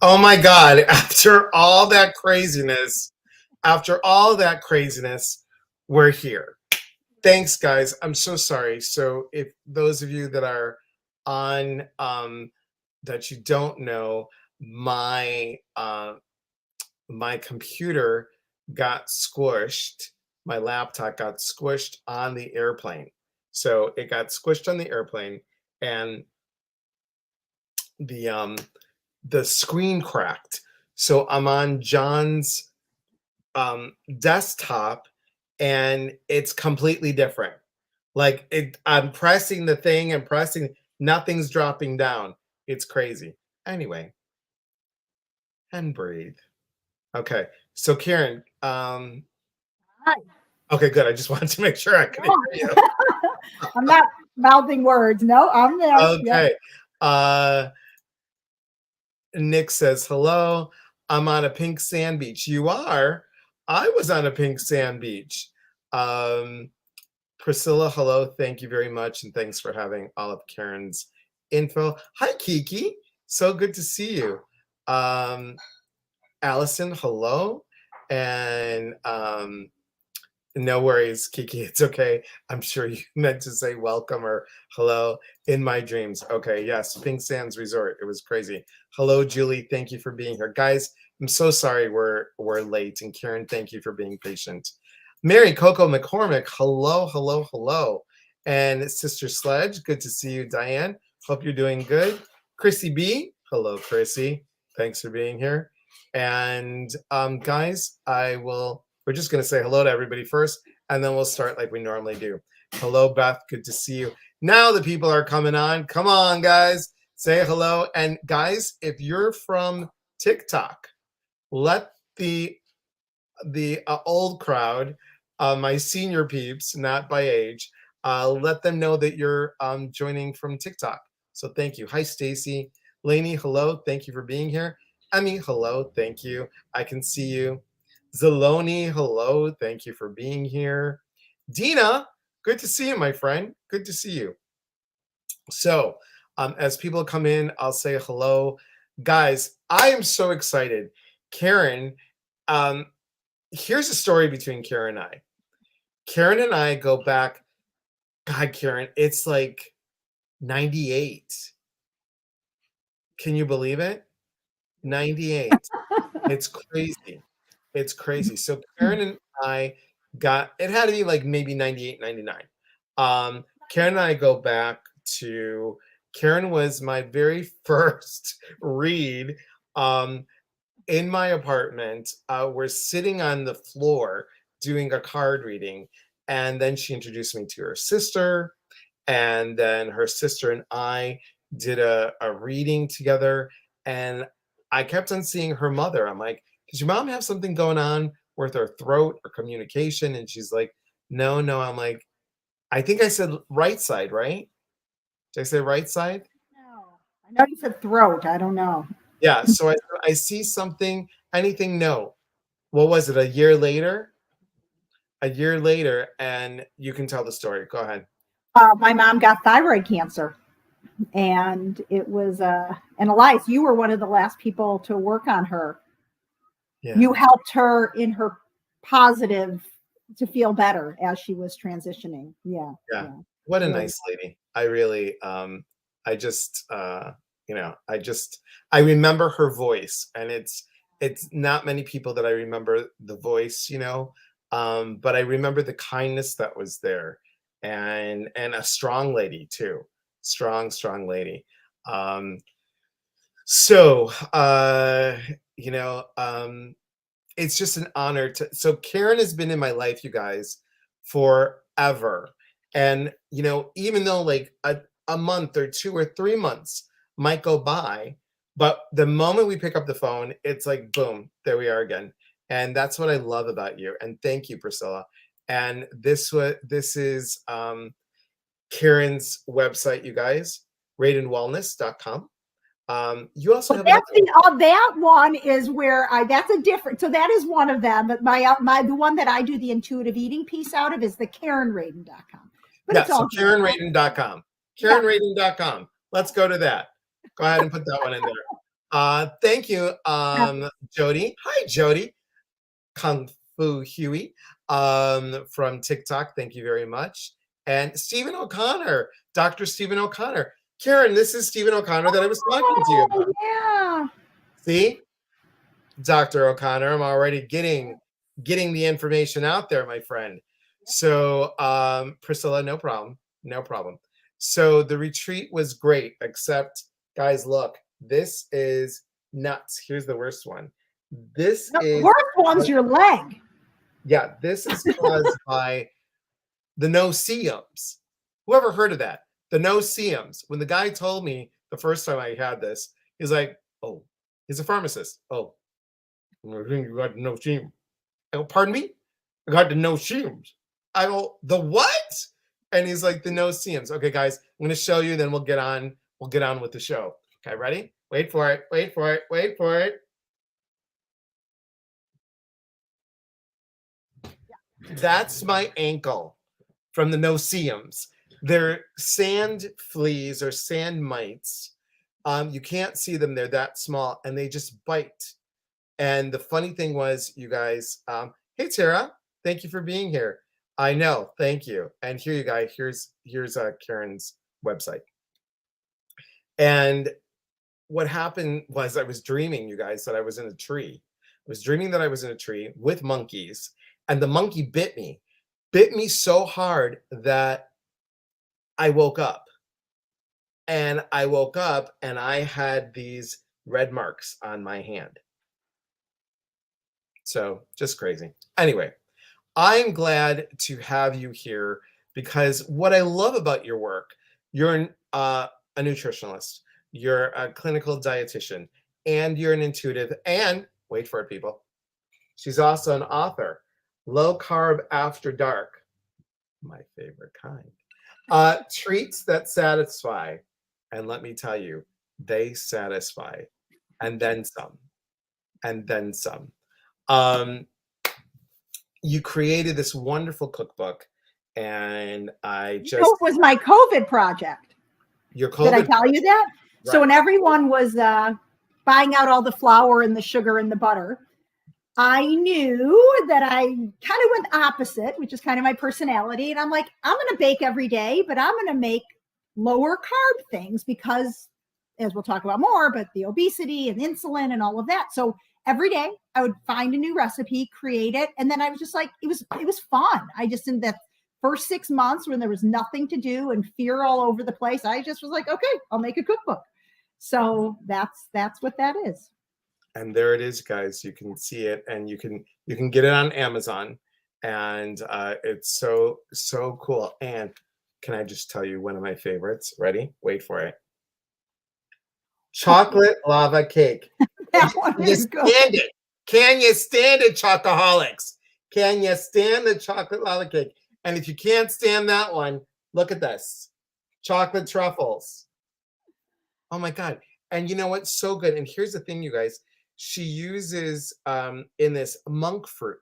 Oh my God. After all that craziness, we're here. Thanks, guys. I'm so sorry. So if those of you that are on that you don't know, my computer got squished. My laptop got squished on the airplane. So it got squished on the airplane and the um the screen cracked. So I'm on John's desktop and it's completely different. I'm pressing the thing and pressing, nothing's dropping down. It's crazy. Anyway, and breathe. Okay. So Karen, Hi. okay, good. I just wanted to make sure I could hear you. Yeah. I'm not mouthing words. No, I'm there. Yep. Okay. Uh Nick says, hello. I'm on a pink sand beach. You are? I was on a pink sand beach. Um, Priscilla, hello. Thank you very much. And thanks for having all of Karen's info. Hi, Kiki. So good to see you. Allison, hello. And no worries, Kiki. It's okay. I'm sure you meant to say welcome or hello in my dreams. Okay, yes, Pink Sands Resort. It was crazy. Hello, Julie. Thank you for being here, guys. I'm so sorry we're late. And Karen, thank you for being patient. Mary Coco McCormick. Hello, hello, hello. And Sister Sledge. Good to see you, Diane. Hope you're doing good. Chrissy B. Hello, Chrissy. Thanks for being here. And guys, we're just going to say hello to everybody first, and then we'll start like we normally do. Hello, Beth. Good to see you. Now the people are coming on. Come on, guys. Say hello. And guys, if you're from TikTok, let the old crowd, my senior peeps, not by age, let them know that you're joining from TikTok. So thank you. Hi, Stacy. Lainey, hello. Thank you for being here. Emmy, hello. Thank you. I can see you. Zaloni, hello. Thank you for being here. Dina, good to see you, my friend. Good to see you. So, as people come in, I'll say hello. Guys, I am so excited. Karen, here's a story between Karen and I. Karen and I go back, God, Karen, it's like 98. Can you believe it? 98. It's crazy. It's crazy. So Karen and I it had to be like maybe 98, 99. Karen and I go back to, Karen was my very first read in my apartment. We're sitting on the floor doing a card reading. And then she introduced me to her sister. And then her sister and I did a reading together. And I kept on seeing her mother. I'm like, does your mom have something going on with her throat or communication? And she's like, no, no. I'm like, I think I said right side, right? Did I say right side? No. I know you said throat. I don't know. Yeah. So I see something, anything, no. What was it? A year later? A year later, and you can tell the story. Go ahead. My mom got thyroid cancer, and it was and Elias, you were one of the last people to work on her. Yeah. You helped her in her positive to feel better as she was transitioning. Yeah. Yeah. What a Yeah. nice lady. I really I just I remember her voice, and it's not many people that I remember the voice, but I remember the kindness that was there, and a strong lady too. Strong lady. Um so you know it's just an honor to, so Karen has been in my life, you guys, forever. And even though like a month or 2 or 3 months might go by, but the moment we pick up the phone, it's like boom, there we are again. And that's what I love about you. And thank you, Priscilla. And this is Karen's website, you guys, radenwellness.com. You also have that's that one is where that's a different. So that is one of them. But the one that I do the intuitive eating piece out of is the KarenRaden.com. But yeah, so KarenRaden.com. KarenRaden.com. Let's go to that. Go ahead and put that one in there. Thank you, Jody. Hi, Jody. Kung Fu Huey from TikTok. Thank you very much. And Stephen O'Connor, Dr. Stephen O'Connor. Karen, this is Stephen O'Connor that I was talking to you about. Yeah. See, Dr. O'Connor, I'm already getting the information out there, my friend. So, Priscilla, no problem. No problem. So the retreat was great, except, guys, look, this is nuts. Here's the worst one. This The is worst one's your leg. Yeah, this is caused by the no-see-ums. Whoever heard of that? The no-see-ums. When the guy told me the first time I had this, he's like, oh, he's a pharmacist. Oh, you got no-see-ums. I go, pardon me? I got the no-see-ums. I go, the what? And he's like, the no-see-ums. Okay, guys, I'm going to show you, then we'll get on with the show. Okay, ready? Wait for it. Wait for it. Wait for it. That's my ankle from the no-see-ums. They're sand fleas or sand mites. You can't see them. They're that small, and they just bite. And the funny thing was, you guys, hey, Tara, thank you for being here. I know, thank you. And here you guys, here's Karen's website. And what happened was I was dreaming, you guys, that I was in a tree. I was dreaming that I was in a tree with monkeys, and the monkey bit me so hard that I woke up. And I woke up and I had these red marks on my hand. So just crazy. Anyway, I'm glad to have you here because what I love about your work, you're a nutritionalist, you're a clinical dietitian, and you're an intuitive, and wait for it, people. She's also an author. Low Carb After Dark, my favorite kind. Treats that satisfy. And let me tell you, they satisfy. And then some. And then some. You created this wonderful cookbook. And I just... it was my COVID project. Your COVID... Did I tell you that? Right. So when everyone was buying out all the flour and the sugar and the butter, I knew that I kind of went opposite, which is kind of my personality. And I'm like, I'm going to bake every day, but I'm going to make lower carb things because, as we'll talk about more, but the obesity and insulin and all of that. So every day I would find a new recipe, create it. And then I was just like, it was fun. I just, in the first 6 months when there was nothing to do and fear all over the place, I just was like, okay, I'll make a cookbook. So that's what that is. And there it is, guys. You can see it, and you can get it on Amazon, and it's so cool. And can I just tell you one of my favorites? Ready? Wait for it. Chocolate lava cake. That one is good. Stand it? Can you stand it, chocoholics? Can you stand the chocolate lava cake? And if you can't stand that one, look at this. Chocolate truffles. Oh my God. And you know what's so good? And here's the thing, you guys. She uses in this monk fruit,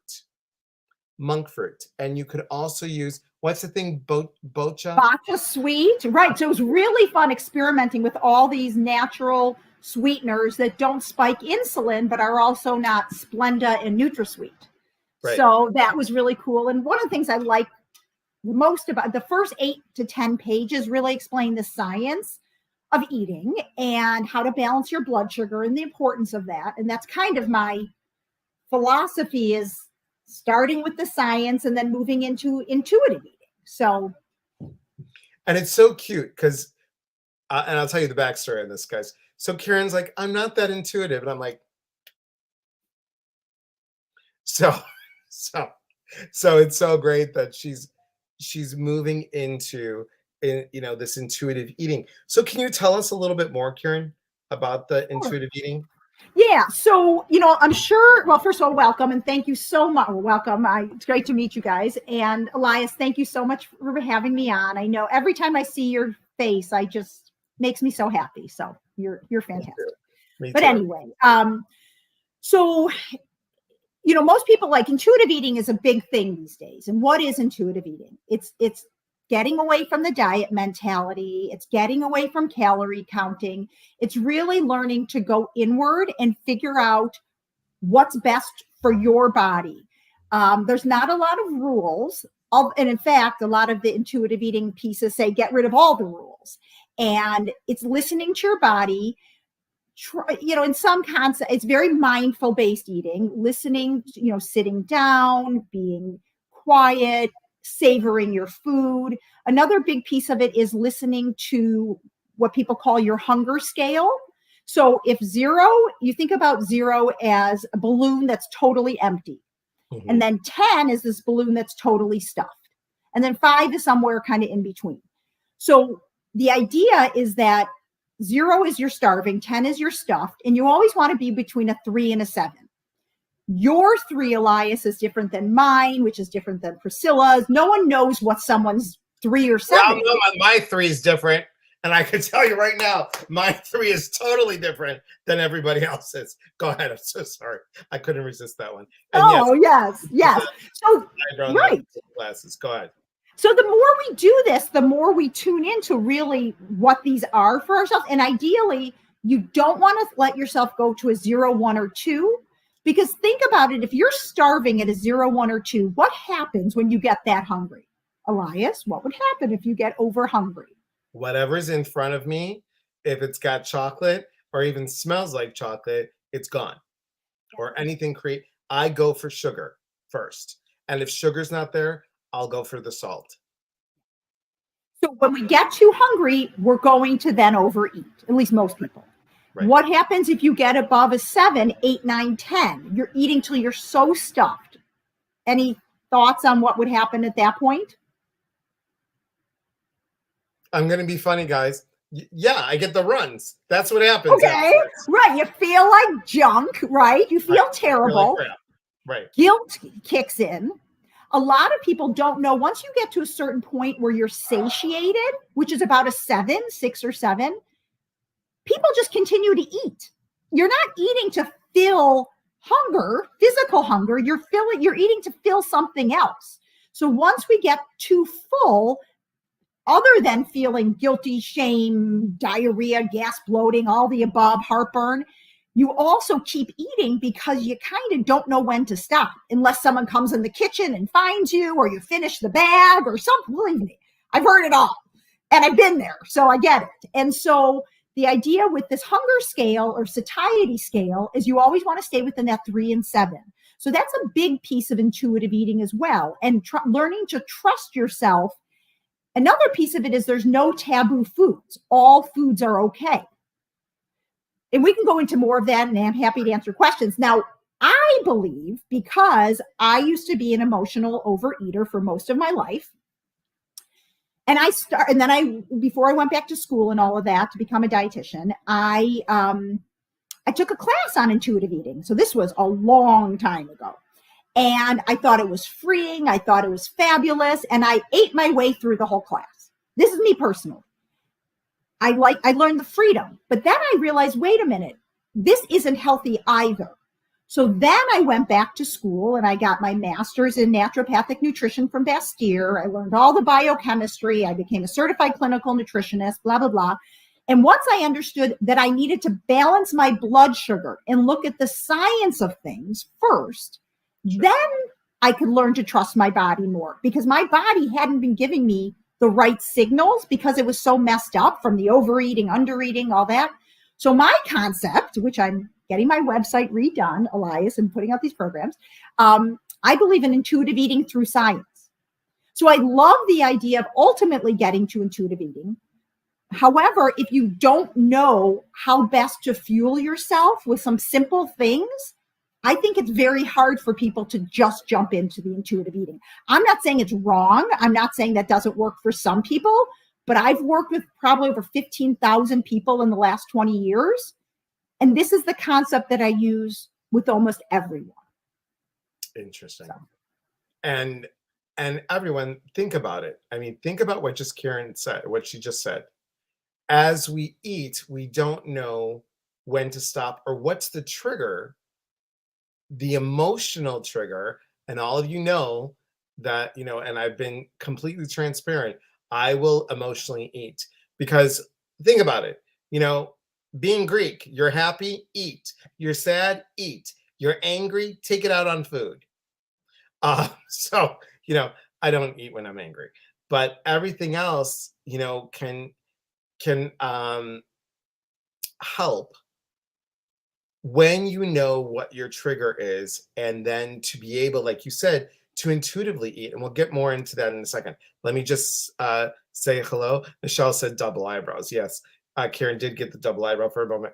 and you could also use, what's the thing, bocha? Bocha sweet, right? So it was really fun experimenting with all these natural sweeteners that don't spike insulin, but are also not Splenda and NutraSweet. Right. So that was really cool. And one of the things I like most about the first 8 to 10 pages really explain the science of eating and how to balance your blood sugar and the importance of that. And that's kind of my philosophy, is starting with the science and then moving into intuitive eating. So, and it's so cute because, and I'll tell you the backstory on this, guys. So Karen's like, I'm not that intuitive. And I'm like, so it's so great that she's moving into this intuitive eating. So can you tell us a little bit more, Karen, about the intuitive eating? Yeah. So, I'm sure, well, first of all, welcome. And thank you so much. Welcome. It's great to meet you guys. And Elias, thank you so much for having me on. I know every time I see your face, makes me so happy. So you're fantastic. Me too. But anyway, so, most people, like, intuitive eating is a big thing these days. And what is intuitive eating? It's getting away from the diet mentality. It's getting away from calorie counting. It's really learning to go inward and figure out what's best for your body. There's not a lot of rules. And in fact, a lot of the intuitive eating pieces say get rid of all the rules. And it's listening to your body. In some concept, it's very mindful based eating, listening, sitting down, being quiet, savoring your food. Another big piece of it is listening to what people call your hunger scale. So if you think about 0 as a balloon that's totally empty. Mm-hmm. And then 10 is this balloon that's totally stuffed. And then 5 is somewhere kind of in between. So the idea is that 0 is you're starving, 10 is you're stuffed, and you always want to be between a 3 and a 7. Your 3, Elias, is different than mine, which is different than Priscilla's. No one knows what someone's 3 or 7 is. No, my 3 is different. And I can tell you right now, my 3 is totally different than everybody else's. Go ahead. I'm so sorry. I couldn't resist that one. And yes. So, right. Glasses. Go ahead. So the more we do this, the more we tune into really what these are for ourselves. And ideally, you don't want to let yourself go to a 0, 1, or 2. Because think about it. If you're starving at a 0, 1, or 2, what happens when you get that hungry? Elias, what would happen if you get over hungry? Whatever's in front of me, if it's got chocolate or even smells like chocolate, it's gone. Or anything I go for sugar first. And if sugar's not there, I'll go for the salt. So when we get too hungry, we're going to then overeat, at least most people. Right. What happens if you get above a 7, 8, 9, 10? You're eating till you're so stuffed. Any thoughts on what would happen at that point? I'm going to be funny, guys. Yeah, I get the runs. That's what happens. Okay, afterwards. Right. You feel like junk, right? You feel terrible. Like right. Guilt kicks in. A lot of people don't know, once you get to a certain point where you're satiated, which is about a 7, 6 or 7, people just continue to eat. You're not eating to fill hunger, physical hunger. You're eating to fill something else. So once we get too full, other than feeling guilty, shame, diarrhea, gas, bloating, all the above, heartburn, you also keep eating because you kind of don't know when to stop unless someone comes in the kitchen and finds you, or you finish the bag or something. Believe me, I've heard it all and I've been there, so I get it. And so the idea with this hunger scale or satiety scale is you always want to stay within that 3 and 7. So that's a big piece of intuitive eating as well. And learning to trust yourself. Another piece of it is there's no taboo foods. All foods are okay. And we can go into more of that, and I'm happy to answer questions. Now, I believe, because I used to be an emotional overeater for most of my life, and before I went back to school and all of that to become a dietitian, I took a class on intuitive eating. So this was a long time ago. And I thought it was freeing. I thought it was fabulous. And I ate my way through the whole class. This is me personally. I learned the freedom, but then I realized, wait a minute, this isn't healthy either. So then I went back to school and I got my master's in naturopathic nutrition from Bastyr. I learned all the biochemistry. I became a certified clinical nutritionist, blah, blah, blah. And once I understood that I needed to balance my blood sugar and look at the science of things first, then I could learn to trust my body more, because my body hadn't been giving me the right signals because it was so messed up from the overeating, undereating, all that. So my concept, which I'm getting my website redone, Elias, and putting out these programs, I believe in intuitive eating through science. So I love the idea of ultimately getting to intuitive eating. However, if you don't know how best to fuel yourself with some simple things, I think it's very hard for people to just jump into the intuitive eating. I'm not saying it's wrong. I'm not saying that doesn't work for some people, but I've worked with probably over 15,000 people in the last 20 years. And this is the concept that I use with almost everyone. Interesting. So. And everyone, think about it. I mean, think about what she just said. As we eat, we don't know when to stop or what's the trigger, the emotional trigger. And all of you know that, and I've been completely transparent. I will emotionally eat. Because think about it, being Greek, you're happy, eat. You're sad, eat. You're angry, take it out on food. So, I don't eat when I'm angry, but everything else, can help when you know what your trigger is, and then to be able, like you said, to intuitively eat. And we'll get more into that in a second. Let me just say hello. Michelle said double eyebrows. Yes, Karen did get the double eyebrow for a moment.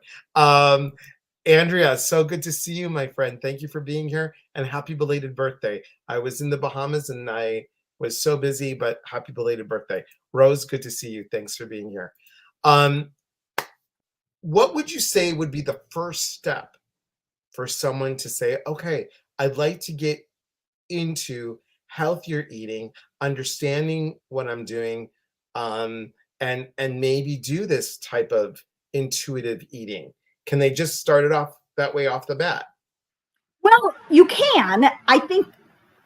Andrea, so good to see you, my friend. Thank you for being here, and happy belated birthday. I was in the Bahamas and I was so busy, but happy belated birthday. Rose, good to see you. Thanks for being here. What would you say would be the first step for someone to say, okay, I'd like to get into healthier eating, understanding what I'm doing, and maybe do this type of intuitive eating? Can they just start it off that way off the bat? Well, you can. I think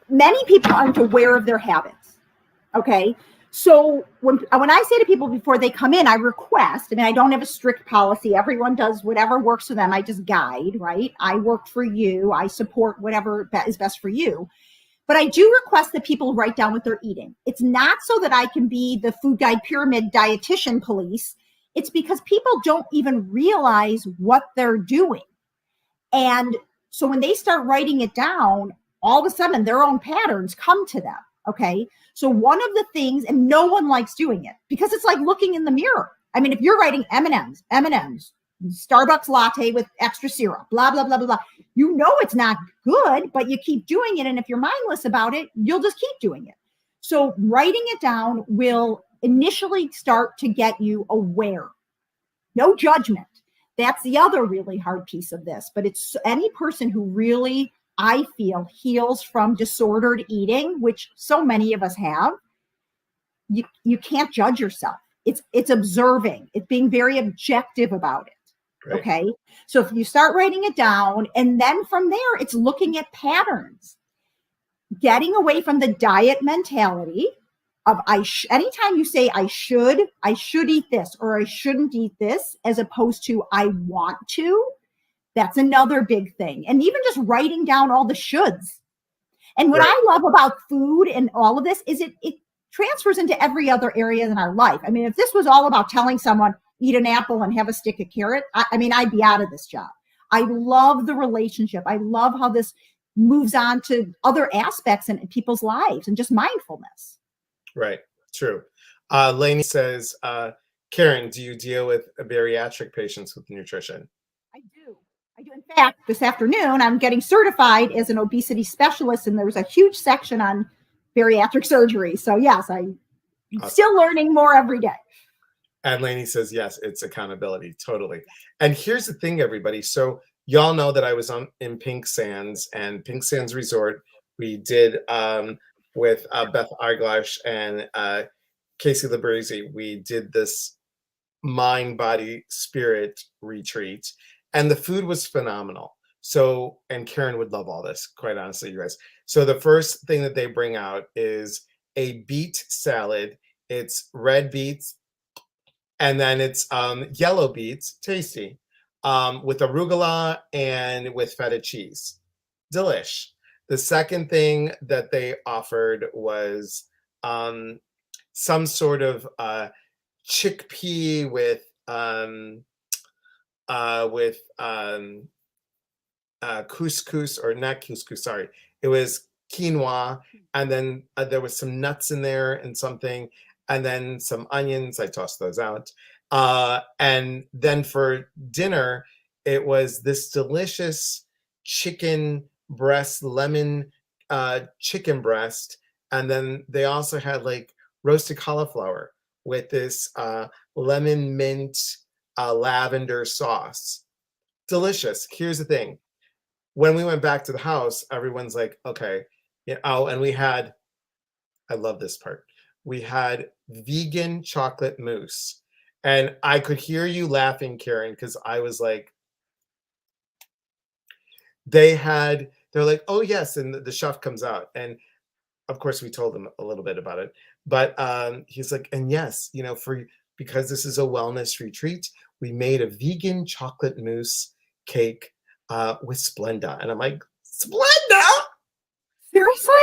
many people aren't aware of their habits. Okay. So when I say to people before they come in, I request, I don't have a strict policy. Everyone does whatever works for them. I just guide, right? I work for you. I support whatever is best for you. But I do request that people write down what they're eating. It's not so that I can be the food guide pyramid dietitian police. It's because people don't even realize what they're doing. And so when they start writing it down, all of a sudden their own patterns come to them. Okay. So one of the things, and no one likes doing it because it's like looking in the mirror. If you're writing M&Ms, Starbucks latte with extra syrup, blah, blah, blah, blah, blah. It's not good, but you keep doing it. And if you're mindless about it, you'll just keep doing it. So writing it down will initially start to get you aware. No judgment. That's the other really hard piece of this. But it's any person who really, I feel, heals from disordered eating, which so many of us have. You can't judge yourself. It's observing. It's being very objective about it. Right. Okay. So if you start writing it down, and then from there, it's looking at patterns, getting away from the diet mentality of anytime you say I should eat this or I shouldn't eat this, as opposed to I want to. That's another big thing. And even just writing down all the shoulds. And what I love about food and all of this is it transfers into every other area in our life. If this was all about telling someone, eat an apple and have a stick of carrot, I'd be out of this job. I love the relationship. I love how this moves on to other aspects in people's lives and just mindfulness. Right. True. Lainey says, Karen, do you deal with bariatric patients with nutrition? I do. In fact, this afternoon, I'm getting certified as an obesity specialist, and there was a huge section on bariatric surgery. So yes, I'm still learning more every day. And Lainey says, yes, it's accountability. Totally. And here's the thing, everybody. So y'all know that I was in Pink Sands and Pink Sands Resort. We did with Beth Arglash and Casey Labrizzi. We did this mind, body, spirit retreat. And the food was phenomenal. So, and Karen would love all this, quite honestly, you guys. So the first thing that they bring out is a beet salad. It's red beets, and then it's yellow beets, tasty, with arugula and with feta cheese. Delish. The second thing that they offered was some sort of chickpea with couscous, or not couscous, sorry. It was quinoa, and then there was some nuts in there and something, and then some onions. I tossed those out. And then for dinner, it was this delicious chicken breast, lemon chicken breast. And then they also had like roasted cauliflower with this lemon mint lavender sauce. Delicious. Here's the thing. When we went back to the house, everyone's like, okay. And we had, I love this part. We had vegan chocolate mousse. And I could hear you laughing, Karen, because I was like, they're like, oh yes, and the chef comes out. And of course we told them a little bit about it. But he's like, and yes, because this is a wellness retreat, we made a vegan chocolate mousse cake with Splenda. And I'm like, Splenda? Seriously?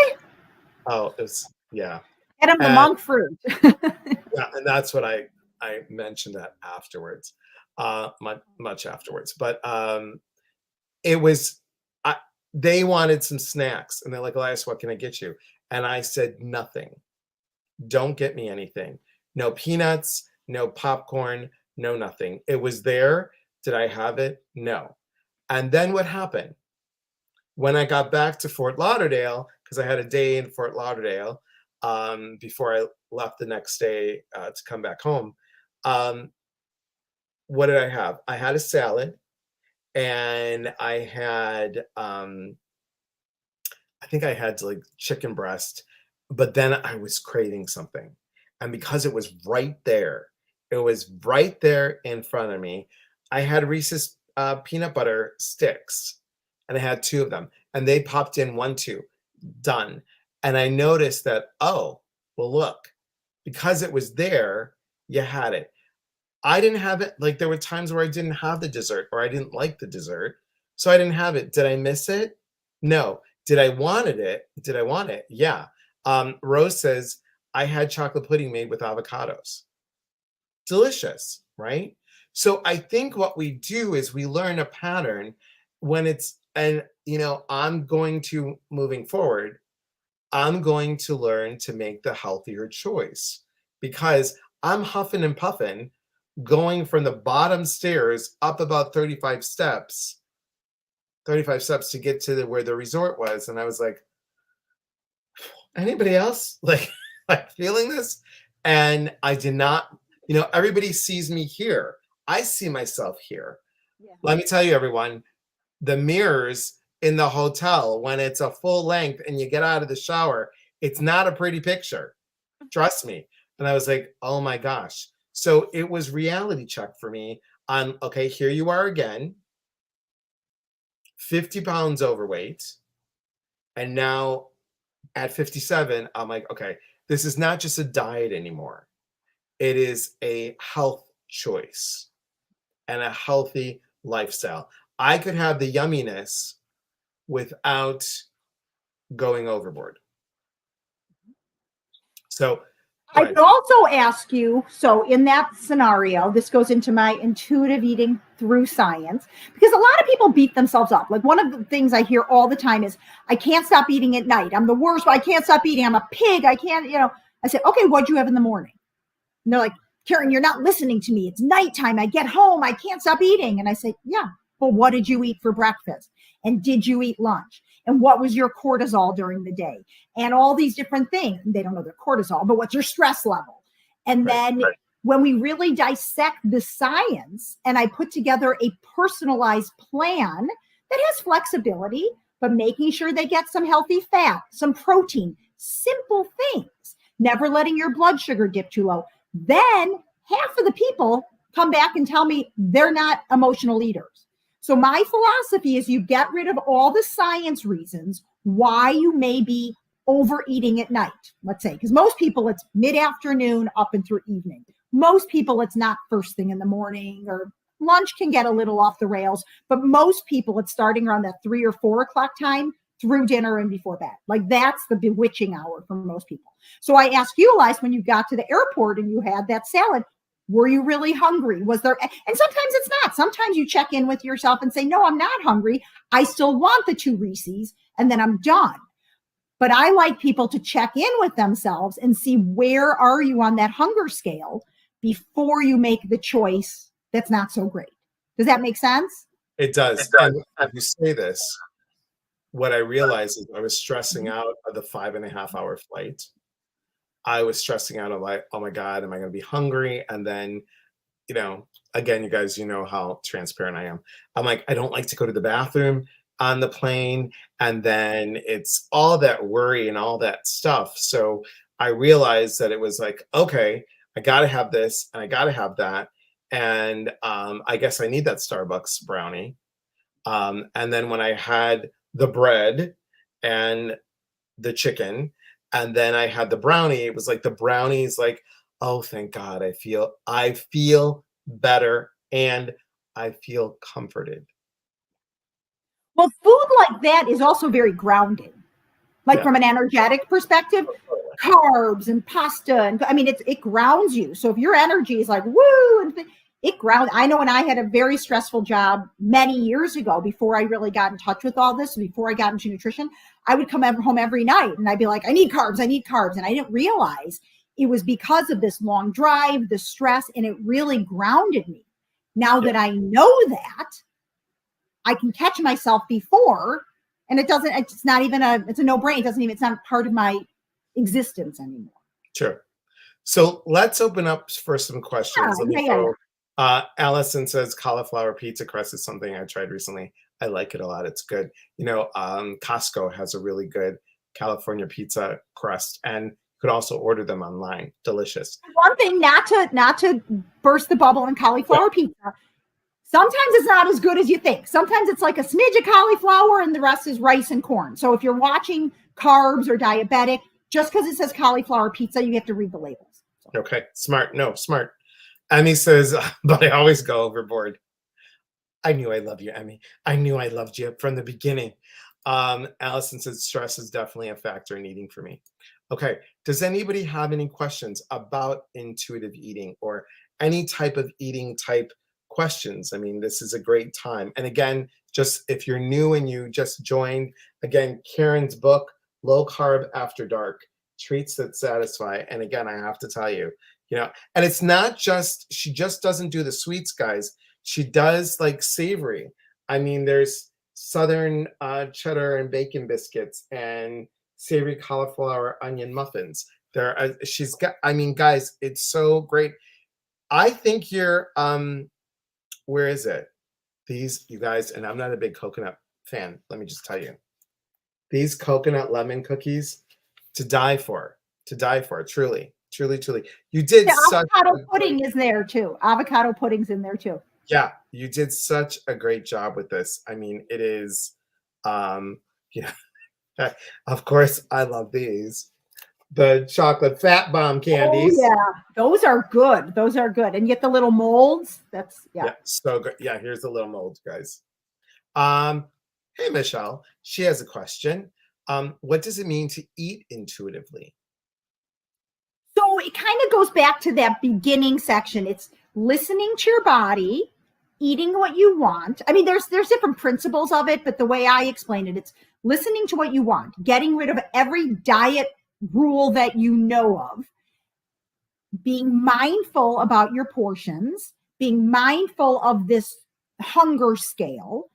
Oh, it's yeah. Get him the And monk fruit. yeah, and that's what I mentioned that afterwards, much afterwards. But it was I, they wanted some snacks, and they're like, Elias, what can I get you? And I said, nothing. Don't get me anything. No peanuts, no popcorn, no nothing. It was there. Did I have it? No. And then what happened? When I got back to Fort Lauderdale, because I had a day in Fort Lauderdale before I left the next day to come back home, um, what did I have? I had a salad, and I think I had like chicken breast, but then I was craving something. And because it was right there, it was right there in front of me. I had Reese's peanut butter sticks, and I had two of them, and they popped in 1, 2, done. And I noticed that, oh, well, look, because it was there, you had it. I didn't have it. Like there were times where I didn't have the dessert or I didn't like the dessert. So I didn't have it. Did I miss it? No. Did I wanted it? Did I want it? Yeah. Rose says, I had chocolate pudding made with avocados. Delicious, right? So I think what we do is we learn a pattern when it's, and I'm going to, moving forward, I'm going to learn to make the healthier choice because I'm huffing and puffing going from the bottom stairs up about 35 steps to get to where the resort was. And I was like, anybody else like feeling this? And I did not, everybody sees me here. I see myself here. Yeah. Let me tell you, everyone, the mirrors in the hotel, when it's a full length and you get out of the shower, it's not a pretty picture. Trust me. And I was like, oh my gosh. So it was reality check for me on, okay, here you are again, 50 pounds overweight. And now at 57, I'm like, okay, this is not just a diet anymore. It is a health choice and a healthy lifestyle. I could have the yumminess without going overboard. So I could also ask you, so in that scenario, this goes into my intuitive eating through science, because a lot of people beat themselves up. Like one of the things I hear all the time is, I can't stop eating at night. I'm the worst, but I can't stop eating. I'm a pig. I can't, I said, okay, what'd you have in the morning? And they're like, Karen, you're not listening to me. It's nighttime. I get home. I can't stop eating. And I say, yeah, but what did you eat for breakfast? And did you eat lunch? And what was your cortisol during the day? And all these different things. They don't know their cortisol, but what's your stress level? And then when we really dissect the science and I put together a personalized plan that has flexibility, but making sure they get some healthy fat, some protein, simple things, never letting your blood sugar dip too low, then half of the people come back and tell me they're not emotional eaters. So my philosophy is you get rid of all the science reasons why you may be overeating at night, let's say, because most people it's mid-afternoon up and through evening. Most people it's not first thing in the morning, or lunch can get a little off the rails, but most people it's starting around that 3 or 4 o'clock time through dinner and before bed. Like that's the bewitching hour for most people. So I asked you, Elias, when you got to the airport and you had that salad, were you really hungry? Was there, and sometimes it's not. Sometimes you check in with yourself and say, no, I'm not hungry. I still want the 2 Reese's and then I'm done. But I like people to check in with themselves and see where are you on that hunger scale before you make the choice that's not so great. Does that make sense? It does. And if you say this, what I realized is I was stressing out of the 5.5-hour flight. I was stressing out of like, oh my God, am I going to be hungry? And then, again, you guys, how transparent I am. I'm like, I don't like to go to the bathroom on the plane. And then it's all that worry and all that stuff. So I realized that it was like, okay, I got to have this and I got to have that. And I guess I need that Starbucks brownie. And then when I had the bread and the chicken, And then I had the brownie. It was like the brownie's like, oh, thank God, I feel better and I feel comforted. Well, food like that is also very grounding. Like Yeah. from an energetic perspective, carbs and pasta, and I mean, it grounds you. So if your energy is like woo, and it grounds. I know when I had a very stressful job many years ago, before I really got in touch with all this, before I got into nutrition, I would come home every night and I'd be like, I need carbs, and I didn't realize it was because of this long drive, the stress, and it really grounded me. Now that I know that, I can catch myself before. And it's not even it's a no-brainer. It's not part of my existence anymore. Sure. So let's open up for some questions. Let me go. Allison says cauliflower pizza crust is something I tried recently. I like it a lot. It's good. Costco has a really good California pizza crust, and you could also order them online. Delicious. One thing, not to burst the bubble in cauliflower pizza. Sometimes it's not as good as you think. Sometimes it's like a smidge of cauliflower and the rest is rice and corn. So if you're watching carbs or diabetic, just because it says cauliflower pizza, you have to read the labels. Okay, smart. No, smart. Emmy says, but I always go overboard. I knew I loved you, Emmy. I knew I loved you from the beginning. Allison says, stress is definitely a factor in eating for me. Okay, does anybody have any questions about intuitive eating or any type of eating type questions? I mean, this is a great time. And again, just if you're new and you just joined, again, Karen's book, Low Carb After Dark, Treats That Satisfy. And again, I have to tell you, and it's not just, she just doesn't do the sweets, guys. She does like savory. I mean, there's Southern cheddar and bacon biscuits and savory cauliflower onion muffins. She's got, I mean, guys, it's so great. I think you're, where is it? These, you guys, and I'm not a big coconut fan. Let me just tell you, these coconut lemon cookies, to die for, truly. You did avocado pudding is there too. Avocado pudding's in there too. Yeah, you did such a great job with this. I mean, it is, of course, I love these. The chocolate fat bomb candies. Oh, yeah, those are good. And you get the little molds. Yeah, so good. Yeah, here's the little molds, guys. Hey, Michelle, she has a question. What does it mean to eat intuitively? So it kind of goes back to that beginning section. It's listening to your body, eating what you want. I mean, there's different principles of it, but the way I explain it, it's listening to what you want, getting rid of every diet rule that you know of, being mindful about your portions, being mindful of this hunger scale,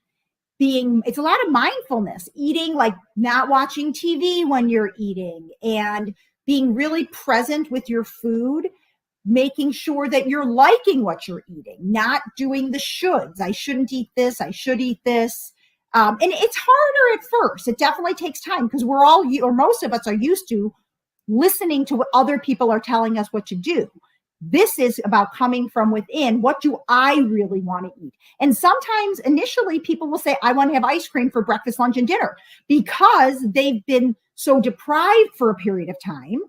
it's a lot of mindfulness, eating, like not watching TV when you're eating, and being really present with your food, making sure that you're liking what you're eating, not doing the shoulds. I shouldn't eat this. I should eat this. And it's harder at first. It definitely takes time because we're all, or most of us are used to listening to what other people are telling us what to do. This is about coming from within. What do I really want to eat? And sometimes initially people will say, I want to have ice cream for breakfast, lunch, and dinner because they've been so deprived for a period of time.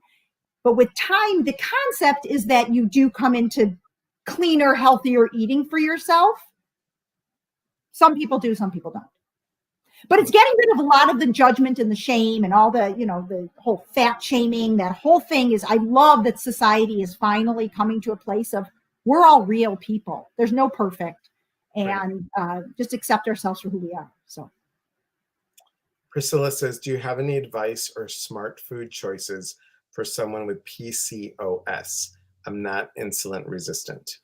But with time, the concept is that you do come into cleaner, healthier eating for yourself. Some people do, some people don't. But it's getting rid of a lot of the judgment and the shame and all the, the whole fat shaming. That whole thing is, I love that society is finally coming to a place of we're all real people. There's no perfect, and just accept ourselves for who we are. So Priscilla says, do you have any advice or smart food choices for someone with PCOS? I'm not insulin resistant.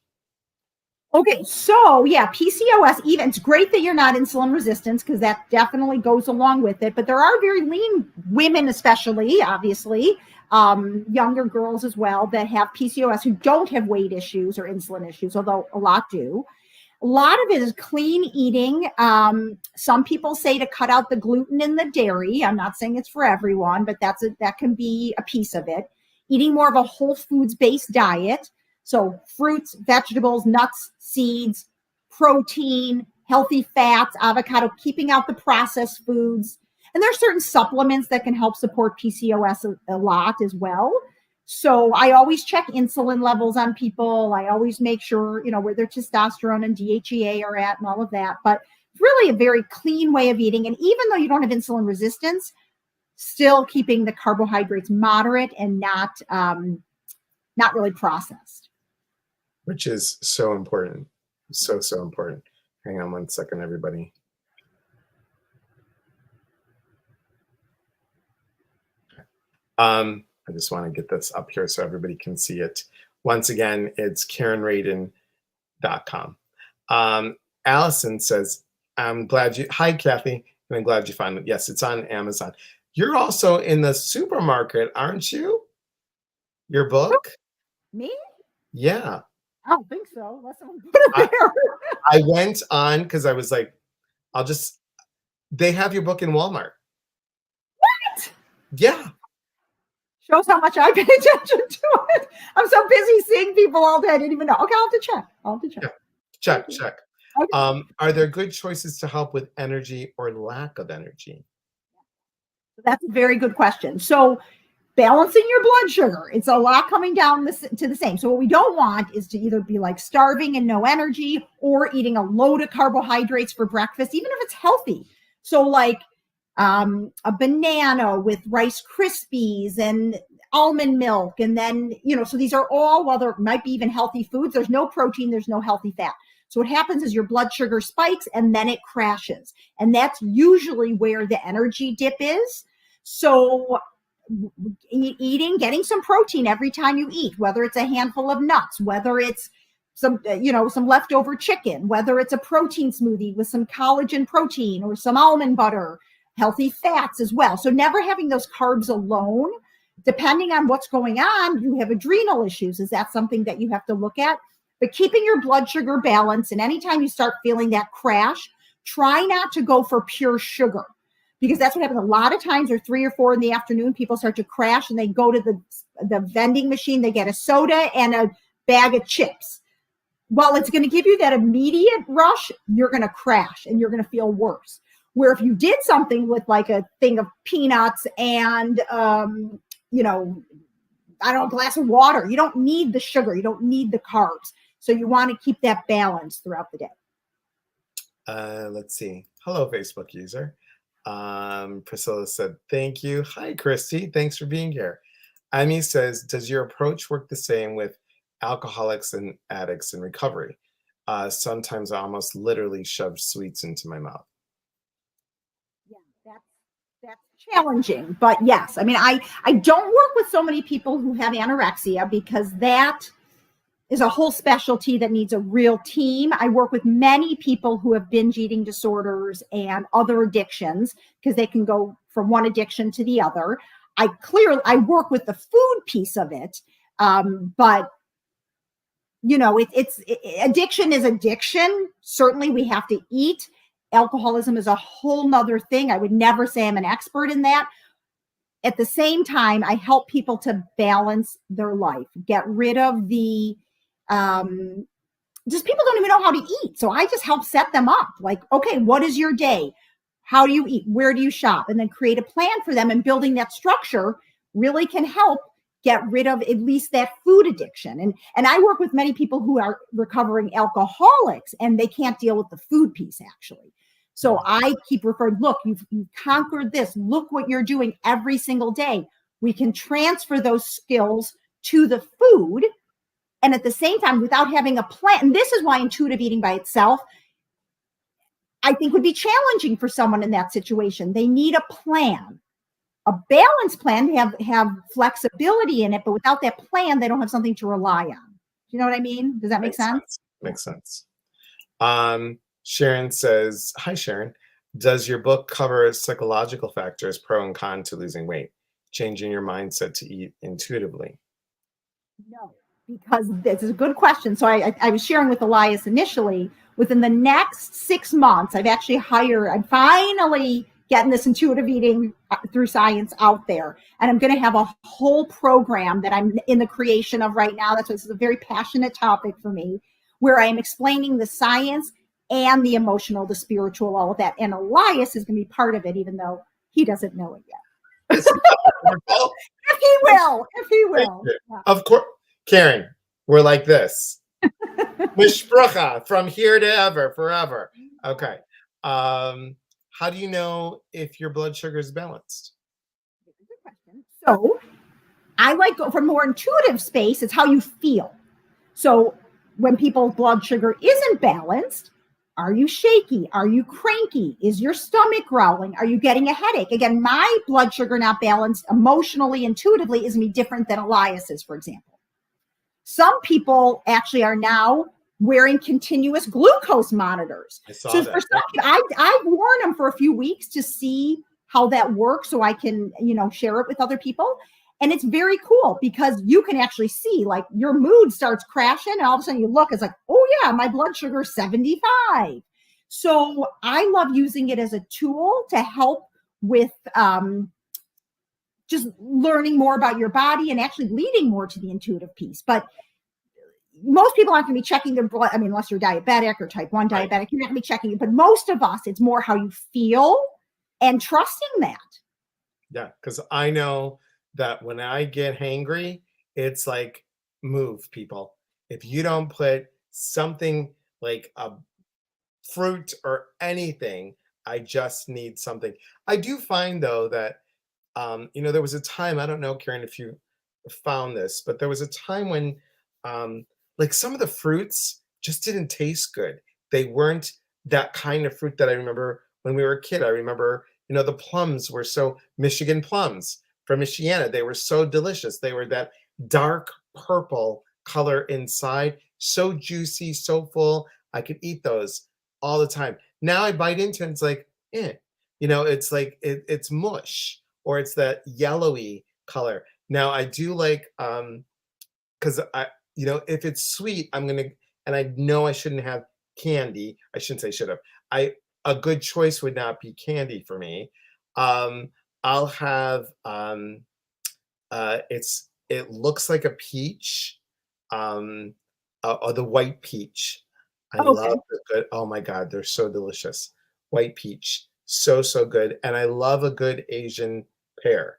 Okay, so yeah, PCOS, even it's great that you're not insulin resistant because that definitely goes along with it. But there are very lean women, especially, obviously, younger girls as well, that have PCOS who don't have weight issues or insulin issues, although a lot do. A lot of it is clean eating. Some people say to cut out the gluten and the dairy. I'm not saying it's for everyone, but that can be a piece of it. Eating more of a whole foods based diet. So fruits, vegetables, nuts, seeds, protein, healthy fats, avocado, keeping out the processed foods. And there's certain supplements that can help support PCOS a lot as well. So I always check insulin levels on people. I always make sure, where their testosterone and DHEA are at and all of that. But it's really a very clean way of eating. And even though you don't have insulin resistance, still keeping the carbohydrates moderate and not really processed. Which is so important. So important. Hang on one second, everybody. I just want to get this up here so everybody can see it. Once again, it's KarenRaden.com. Allison says, hi, Kathy, and I'm glad you found it. Yes, it's on Amazon. You're also in the supermarket, aren't you? Your book? Me? Yeah. I don't think so. Unless someone put it there. I went on because I was like, they have your book in Walmart. What? Yeah. Shows how much I pay attention to it. I'm so busy seeing people all day. I didn't even know. Okay, I'll have to check. Yeah. Check. Okay. Are there good choices to help with energy or lack of energy? That's a very good question. So balancing your blood sugar, it's a lot coming down to the same. So what we don't want is to either be like starving and no energy or eating a load of carbohydrates for breakfast, even if it's healthy. So like a banana with Rice Krispies and almond milk. And then, so these are all, while there might be even healthy foods, there's no protein, there's no healthy fat. So what happens is your blood sugar spikes and then it crashes. And that's usually where the energy dip is. So getting some protein every time you eat, whether it's a handful of nuts, whether it's some leftover chicken, whether it's a protein smoothie with some collagen protein or some almond butter, healthy fats as well. So never having those carbs alone, depending on what's going on, you have adrenal issues. Is that something that you have to look at? But keeping your blood sugar balanced, and anytime you start feeling that crash, try not to go for pure sugar, because that's what happens. A lot of times, or 3 or 4 in the afternoon, people start to crash and they go to the vending machine, they get a soda and a bag of chips. While it's going to give you that immediate rush, you're going to crash and you're going to feel worse. Where if you did something with like a thing of peanuts and, a glass of water, you don't need the sugar, you don't need the carbs. So you want to keep that balance throughout the day. Let's see. Hello, Facebook user. Priscilla said, thank you. Hi, Christy. Thanks for being here. Amy says, does your approach work the same with alcoholics and addicts in recovery? Sometimes I almost literally shove sweets into my mouth. Yeah, that's challenging, but yes. I mean, I don't work with so many people who have anorexia because that is a whole specialty that needs a real team. I work with many people who have binge eating disorders and other addictions because they can go from one addiction to the other. I work with the food piece of it, but addiction is addiction. Certainly we have to eat. Alcoholism is a whole nother thing. I would never say I'm an expert in that. At the same time, I help people to balance their life, get rid of the, just people don't even know how to eat. So I just help set them up. Like, okay, what is your day? How do you eat? Where do you shop? And then create a plan for them, and building that structure really can help get rid of at least that food addiction. And I work with many people who are recovering alcoholics and they can't deal with the food piece actually. So I keep referring, look, you've conquered this. Look what you're doing every single day. We can transfer those skills to the food. And at the same time, without having a plan, and this is why intuitive eating by itself, I think would be challenging for someone in that situation. They need a plan, a balanced plan, to have flexibility in it, but without that plan, they don't have something to rely on. Do you know what I mean? Does that make sense? Makes sense. Sharon says, hi, Sharon. Does your book cover psychological factors, pro and con to losing weight, changing your mindset to eat intuitively? No, because this is a good question. So I was sharing with Elias initially, within the next 6 months, I'm finally getting this intuitive eating through science out there. And I'm going to have a whole program that I'm in the creation of right now. This is a very passionate topic for me, where I am explaining the science and the emotional, the spiritual, all of that. And Elias is going to be part of it, even though He doesn't know it yet. It's not wonderful. If he will, if he Thank will. you. Yeah. Of course, Karen, we're like this. Mishpracha, from here to ever, forever. Okay. How do you know if your blood sugar is balanced? Good question. So I like go from more intuitive space. It's how you feel. So when people's blood sugar isn't balanced, are you shaky? Are you cranky? Is your stomach growling? Are you getting a headache? Again, my blood sugar not balanced emotionally, intuitively is me different than Elias's, for example. Some people actually are now wearing continuous glucose monitors. I saw So that. for some people, I've worn them for a few weeks to see how that works so I can, share it with other people. And it's very cool because you can actually see like your mood starts crashing and all of a sudden you look, it's like, oh yeah, my blood sugar is 75. So I love using it as a tool to help with just learning more about your body and actually leading more to the intuitive piece. But most people aren't going to be checking their blood. I mean, unless you're diabetic or type 1 diabetic, right, you're not going to be checking it. But most of us, it's more how you feel and trusting that. Yeah, because I know that when I get hangry, it's like, move, people. If you don't put something like a fruit or anything, I just need something. I do find, though, that, there was a time, I don't know, Karen, if you found this, but there was a time when, like, some of the fruits just didn't taste good. They weren't that kind of fruit that I remember when we were a kid. I remember, the plums were so, Michigan plums from Michiana, they were so delicious. They were that dark purple color inside, so juicy, so full. I could eat those all the time. Now I bite into it, it's like, it's like it's mush, or it's that yellowy color. Now I do like, because if it's sweet, and I know I shouldn't have candy. I shouldn't say should have. A good choice would not be candy for me. I'll have, it looks like a peach, or the white peach. I love the good. Oh my God, they're so delicious. White peach, so good, and I love a good Asian pear.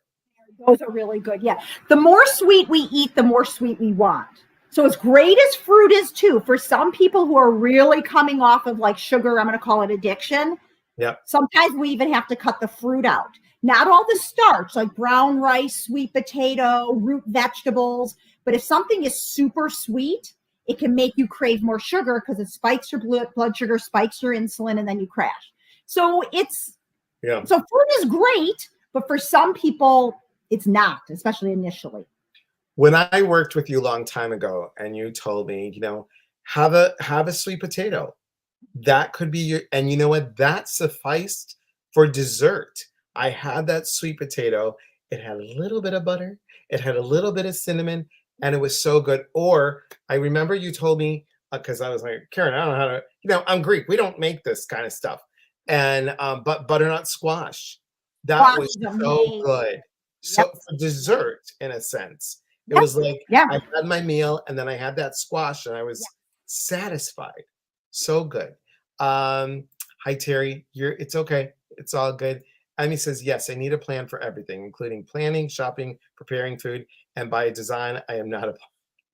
Those are really good. Yeah, the more sweet we eat, the more sweet we want. So as great as fruit is too, for some people who are really coming off of like sugar, I'm going to call it addiction. Yeah. Sometimes we even have to cut the fruit out. Not all the starch, like brown rice, sweet potato, root vegetables. But if something is super sweet, it can make you crave more sugar because it spikes your blood sugar, spikes your insulin, and then you crash. So so fruit is great, but for some people, it's not, especially initially. When I worked with you a long time ago and you told me, have a sweet potato, that could be your, and you know what? That sufficed for dessert. I had that sweet potato. It had a little bit of butter. It had a little bit of cinnamon, and it was so good. Or I remember you told me, because I was like, Karen, I don't know how to, I'm Greek. We don't make this kind of stuff. And, but butternut squash, that was so good. So for dessert, in a sense, it was like, I had my meal and then I had that squash and I was satisfied. So good. Hi, Terry. It's okay. It's all good. Amy says, yes, I need a plan for everything, including planning, shopping, preparing food, and by design, I am not a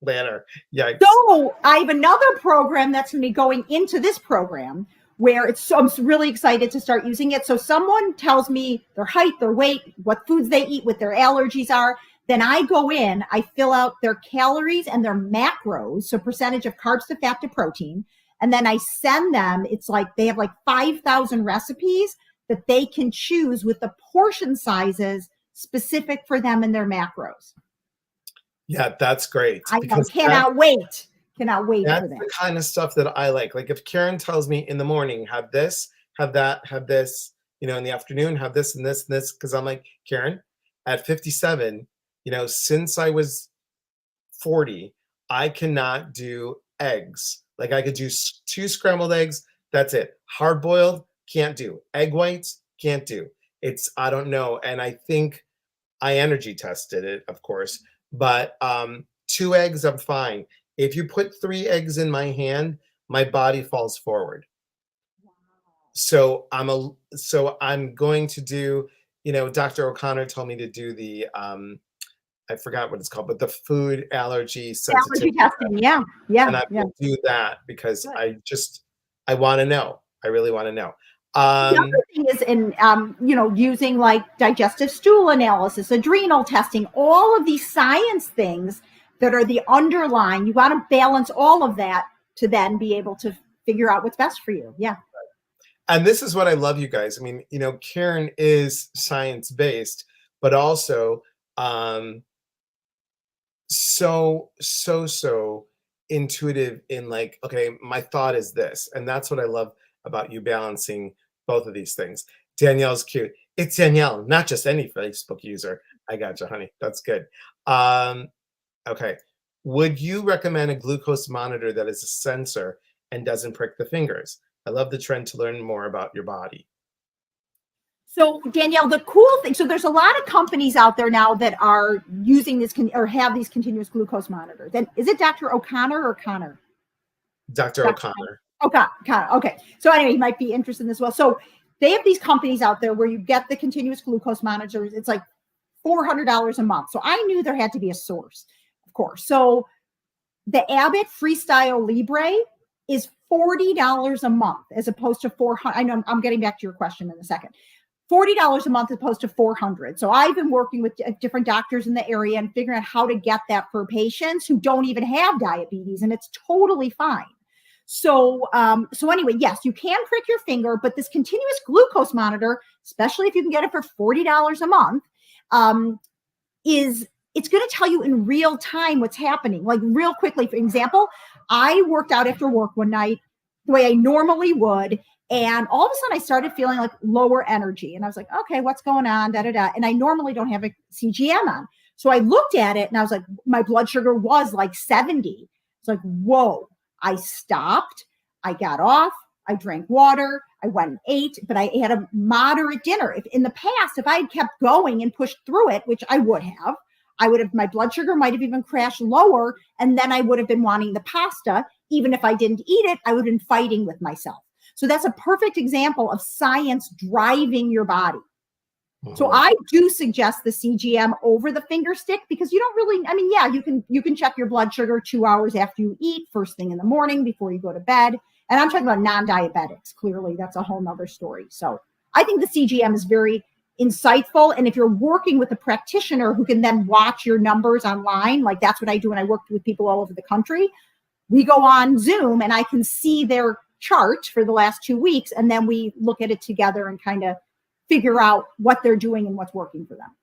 planner. Yikes. So I have another program that's going to be going into this program where I'm really excited to start using it. So someone tells me their height, their weight, what foods they eat, what their allergies are. Then I go in, I fill out their calories and their macros, so percentage of carbs to fat to protein. And then I send them, it's like they have like 5,000 recipes that they can choose with the portion sizes specific for them and their macros. Yeah, that's great. I cannot wait. Cannot wait for that. That's the kind of stuff that I like. Like if Karen tells me in the morning, have this, have that, have this, in the afternoon, have this and this and this, because I'm like, Karen, at 57, since I was 40, I cannot do eggs. Like I could do 2 scrambled eggs. That's it. Hard boiled, can't do. Egg whites, can't do. I don't know. And I think I energy tested it, of course, but 2 eggs, I'm fine. If you put 3 eggs in my hand, my body falls forward. Wow. So I'm going to do, Dr. O'Connor told me to do the I forgot what it's called, but the food allergy Allergy sensitivity, testing. Yeah. Yeah. and I Yeah. will do that because Good. I want to know. I really want to know. The other thing is using like digestive stool analysis, adrenal testing, all of these science things that are the underlying. You want to balance all of that to then be able to figure out what's best for you. Yeah. And this is what I love, you guys. I mean, Karen is science based, but also so intuitive in like, okay, my thought is this. And that's what I love about you balancing both of these things. Danielle's cute. It's Danielle, not just any Facebook user. I got you, honey. That's good. Okay. Would you recommend a glucose monitor that is a sensor and doesn't prick the fingers? I love the trend to learn more about your body. So Danielle, the cool thing, so there's a lot of companies out there now that are using this or have these continuous glucose monitors. And is it Dr. O'Connor or Connor? Dr. O'Connor. Okay, okay. So anyway, you might be interested in this as well. So they have these companies out there where you get the continuous glucose monitors. It's like $400 a month. So I knew there had to be a source, of course. So the Abbott Freestyle Libre is $40 a month as opposed to $400. I know I'm getting back to your question in a second. $40 a month as opposed to $400. So I've been working with different doctors in the area and figuring out how to get that for patients who don't even have diabetes, and it's totally fine. So anyway, yes, you can prick your finger, but this continuous glucose monitor, especially if you can get it for $40 a month, it's going to tell you in real time what's happening. Like real quickly, for example, I worked out after work one night the way I normally would. And all of a sudden I started feeling like lower energy. And I was like, okay, what's going on? Da, da, da. And I normally don't have a CGM on. So I looked at it and I was like, my blood sugar was like 70. It's like, whoa. I stopped. I got off. I drank water. I went and ate, but I had a moderate dinner. If in the past, if I had kept going and pushed through it, which I would have, my blood sugar might have even crashed lower. And then I would have been wanting the pasta. Even if I didn't eat it, I would have been fighting with myself. So that's a perfect example of science driving your body. Mm-hmm. So I do suggest the CGM over the finger stick because you don't really, yeah, you can check your blood sugar 2 hours after you eat, first thing in the morning before you go to bed. And I'm talking about non-diabetics. Clearly, that's a whole nother story. So I think the CGM is very insightful. And if you're working with a practitioner who can then watch your numbers online, like that's what I do when I work with people all over the country, we go on Zoom and I can see their chart for the last 2 weeks. And then we look at it together and kind of figure out what they're doing and what's working for them.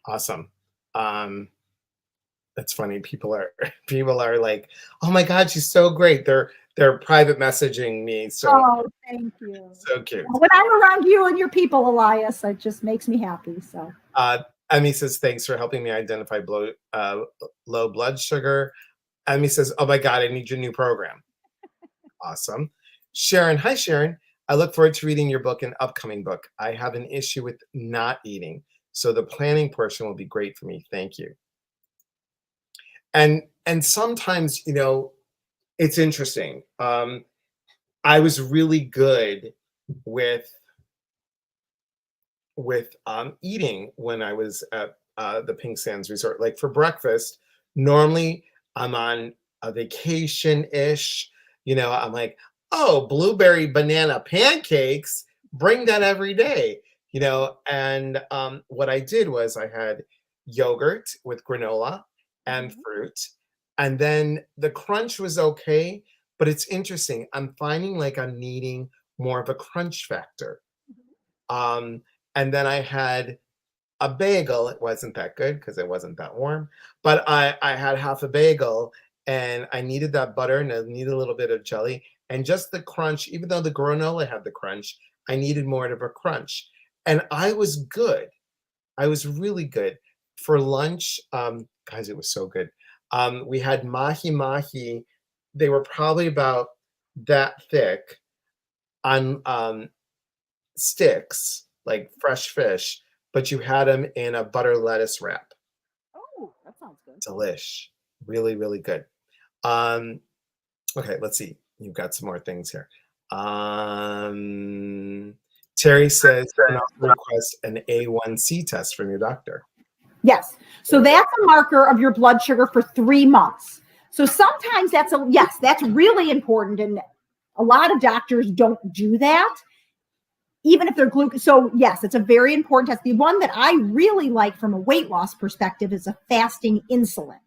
Awesome. That's funny. People are like, oh my God, she's so great. They're private messaging me. So thank you. So cute. When I'm around you and your people, Elias, it just makes me happy. So Emmy says, thanks for helping me identify low blood sugar. Emmy says, oh my God, I need your new program. Awesome. Sharon, hi Sharon. I look forward to reading your book and upcoming book. I have an issue with not eating, so the planning portion will be great for me. Thank you. And sometimes, it's interesting. I was really good with eating when I was at the Pink Sands Resort. Like for breakfast, normally I'm on a vacation-ish. I'm like, oh, blueberry banana pancakes, bring that every day. And what I did was I had yogurt with granola and fruit. And then the crunch was okay, but it's interesting. I'm finding like I'm needing more of a crunch factor. And then I had a bagel. It wasn't that good because it wasn't that warm, but I had half a bagel and I needed that butter and I needed a little bit of jelly and just the crunch. Even though the granola had the crunch, I needed more of a crunch. And I was good. I was really good. For lunch, guys, it was so good. We had mahi-mahi. They were probably about that thick on sticks, like fresh fish, but you had them in a butter lettuce wrap. Oh, that sounds good. Delish. Really, really good. Okay, let's see. You've got some more things here. Terry says you can also request an A1C test from your doctor. Yes. So that's a marker of your blood sugar for 3 months. So sometimes that's really important. And a lot of doctors don't do that, even if they're glucose. So yes, it's a very important test. The one that I really like from a weight loss perspective is a fasting insulin.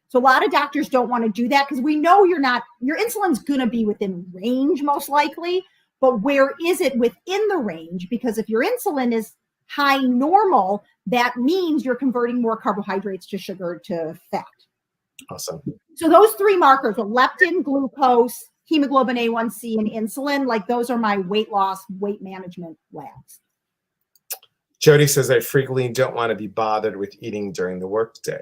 So a lot of doctors don't want to do that because we know your insulin's going to be within range most likely, but where is it within the range? Because if your insulin is high normal, that means you're converting more carbohydrates to sugar to fat. Awesome. So those 3 markers are leptin, glucose, hemoglobin A1C, and insulin. Like those are my weight loss, weight management labs. Jody says, I frequently don't want to be bothered with eating during the workday.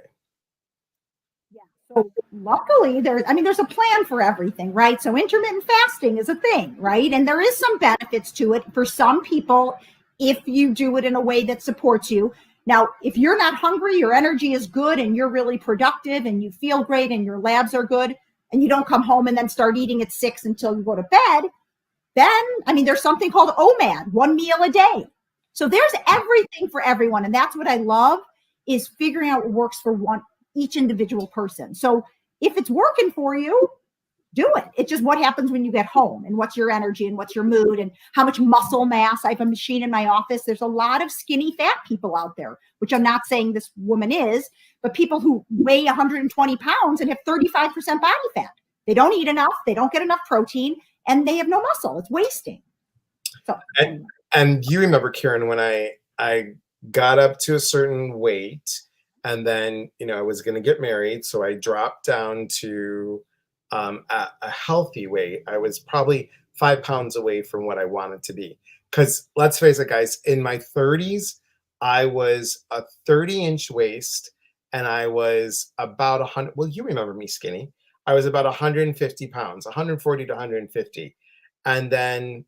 Yeah. So luckily there's a plan for everything, right? So intermittent fasting is a thing, right? And there is some benefits to it for some people if you do it in a way that supports you. Now, if you're not hungry, your energy is good and you're really productive and you feel great and your labs are good and you don't come home and then start eating at 6 until you go to bed, then, there's something called OMAD, 1 meal a day. So there's everything for everyone. And that's what I love is figuring out what works for each individual person. So if it's working for you, do it. It's just what happens when you get home and what's your energy and what's your mood and how much muscle mass. I have a machine in my office. There's a lot of skinny fat people out there, which I'm not saying this woman is, but people who weigh 120 pounds and have 35% body fat. They don't eat enough. They don't get enough protein and they have no muscle. It's wasting. So, and you remember, Karen, when I got up to a certain weight and then, I was going to get married. So I dropped down to a healthy weight. I was probably 5 pounds away from what I wanted to be. Because let's face it, guys, in my 30s, I was a 30-inch waist and I was about 100. Well, you remember me skinny. I was about 150 pounds, 140 to 150. And then,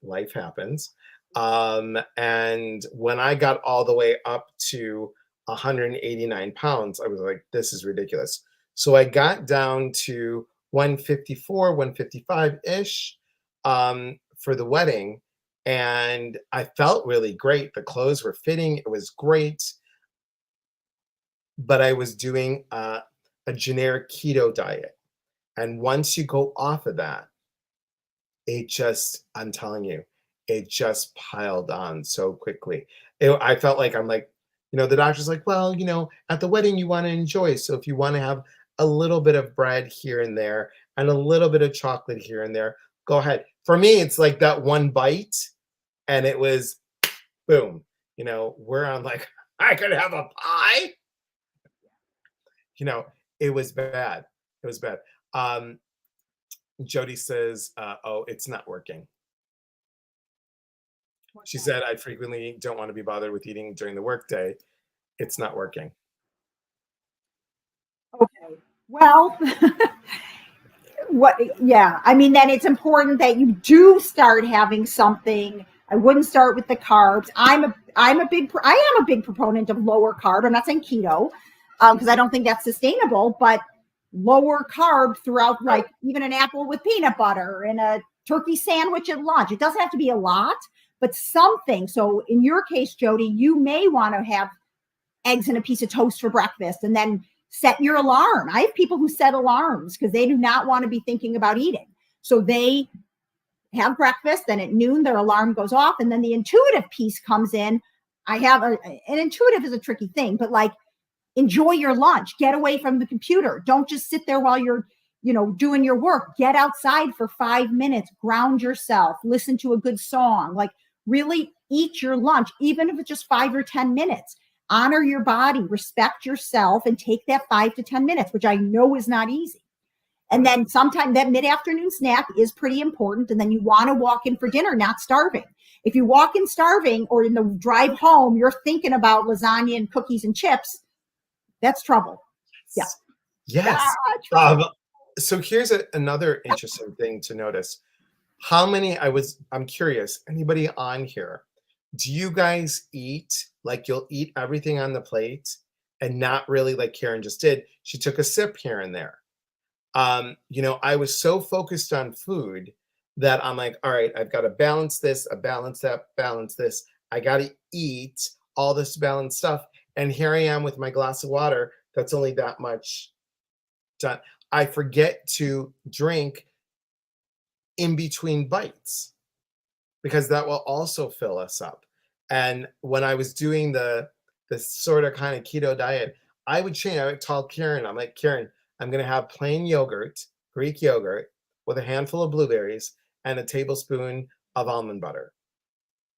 life happens. And when I got all the way up to 189 pounds, I was like, this is ridiculous. So I got down to 154, 155-ish for the wedding. And I felt really great. The clothes were fitting. It was great. But I was doing a generic keto diet. And once you go off of that, I'm telling you, it just piled on so quickly. I felt like the doctor's like, well, at the wedding you want to enjoy. So if you want to have a little bit of bread here and there and a little bit of chocolate here and there, go ahead. For me, it's like that one bite and it was boom, we're on like, I could have a pie. It was bad. It was bad. Jody says, oh, it's not working. She said, I frequently don't want to be bothered with eating during the workday. It's not working. Okay. Well, then it's important that you do start having something. I wouldn't start with the carbs. I am a big proponent of lower carb. I'm not saying keto, because I don't think that's sustainable, but lower carb throughout, like even an apple with peanut butter and a turkey sandwich at lunch. It doesn't have to be a lot, but something. So in your case, Jody, you may want to have eggs and a piece of toast for breakfast and then set your alarm. I have people who set alarms because they do not want to be thinking about eating. So they have breakfast, then at noon their alarm goes off, and then the intuitive piece comes in. An intuitive is a tricky thing, but like enjoy your lunch, get away from the computer. Don't just sit there while you're, doing your work. Get outside for 5 minutes, ground yourself, listen to a good song, like really eat your lunch, even if it's just 5 or 10 minutes. Honor your body, respect yourself, and take that 5 to 10 minutes, which I know is not easy. And then sometime that mid-afternoon snack is pretty important. And then you want to walk in for dinner, not starving. If you walk in starving or in the drive home, you're thinking about lasagna and cookies and chips, that's trouble. Yeah. Yes. So here's another interesting thing to notice. I'm curious, anybody on here, do you guys eat like you'll eat everything on the plate and not really like Karen just did? She took a sip here and there. I was so focused on food that I'm like, all right, I've got to balance this, balance that, balance this. I got to eat all this balanced stuff. And here I am with my glass of water that's only that much done. I forget to drink in between bites because that will also fill us up. And when I was doing the sort of kind of keto diet, I would change. I would tell Karen, I'm like, Karen, I'm going to have plain yogurt, Greek yogurt, with a handful of blueberries and a tablespoon of almond butter.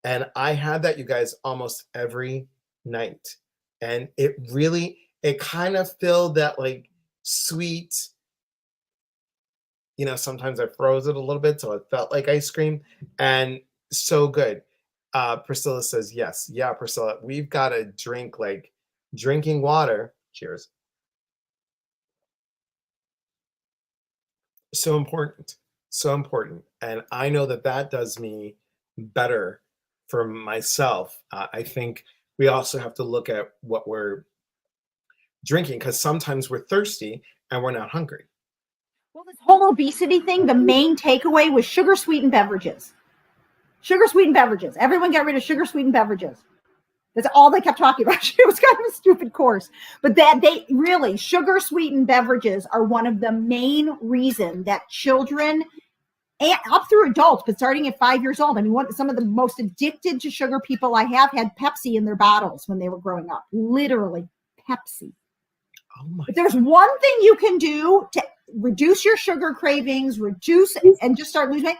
And I had that, you guys, almost every night. And it kind of filled that like sweet, sometimes I froze it a little bit, so it felt like ice cream, and so good. Priscilla says, yes. Yeah, Priscilla, we've got to drink like drinking water. Cheers. So important. So important. And I know that does me better for myself. I think we also have to look at what we're drinking, because sometimes we're thirsty and we're not hungry. Well, this whole obesity thing, the main takeaway was sugar sweetened beverages. Sugar sweetened beverages. Everyone got rid of sugar sweetened beverages. That's all they kept talking about. It was kind of a stupid course. But sugar sweetened beverages are one of the main reasons that children, and up through adults, but starting at 5 years old. I mean, some of the most addicted to sugar people I have had Pepsi in their bottles when they were growing up. Literally, Pepsi. Oh my! But there's one thing you can do to reduce your sugar cravings, and just start losing weight.